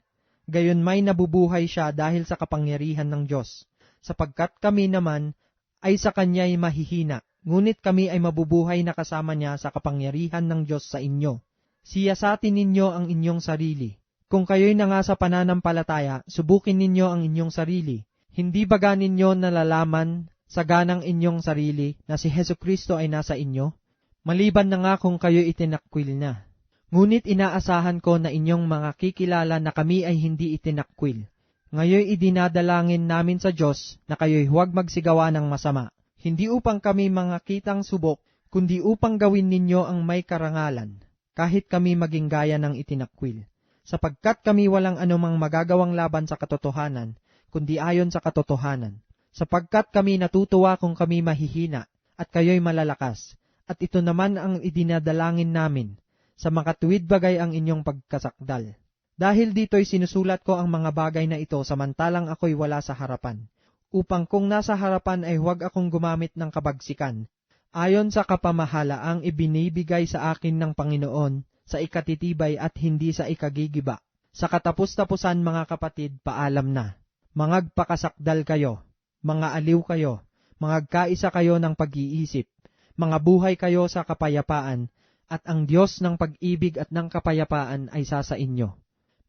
Gayon may nabubuhay siya dahil sa kapangyarihan ng Diyos, sapagkat kami naman ay sa kanya'y mahihina, ngunit kami ay mabubuhay na kasama niya sa kapangyarihan ng Diyos sa inyo. Siyasatin ninyo ang inyong sarili. Kung kayo'y nangasa pananampalataya, subukin ninyo ang inyong sarili. Hindi baga ninyo nalalaman sa ganang inyong sarili na si Hesukristo ay nasa inyo? Maliban na nga kung kayo'y itinakwil na. Ngunit inaasahan ko na inyong mga kikilala na kami ay hindi itinakwil. Ngayoy idinadalangin namin sa Diyos na kayo'y huwag magsigawa ng masama. Hindi upang kami mga kitang subok, kundi upang gawin ninyo ang may karangalan, kahit kami maging gaya ng itinakwil. Sapagkat kami walang anumang magagawang laban sa katotohanan, kundi ayon sa katotohanan. Sapagkat kami natutuwa kung kami mahihina, at kayo'y malalakas, at ito naman ang idinadalangin namin, sa makatuwid bagay ang inyong pagkasakdal. Dahil dito'y sinusulat ko ang mga bagay na ito samantalang ako'y wala sa harapan, upang kung nasa harapan ay huwag akong gumamit ng kabagsikan, ayon sa kapamahalaang ibinibigay sa akin ng Panginoon, sa ikatitibay at hindi sa ikagigiba. Sa katapus-tapusan mga kapatid, paalam na. Mangagpakasakdal kayo, mga aliw kayo, mangagkaisa kayo ng pag-iisip, mga buhay kayo sa kapayapaan, at ang Diyos ng pag-ibig at ng kapayapaan ay sa inyo.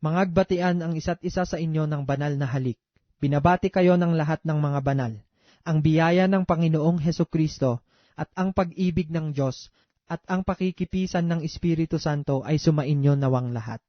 Mangagbatian ang isa't isa sa inyo ng banal na halik. Binabati kayo ng lahat ng mga banal. Ang biyaya ng Panginoong Hesukristo at ang pag-ibig ng Diyos at ang pakikipisan ng Espiritu Santo ay sumainyo nawang lahat.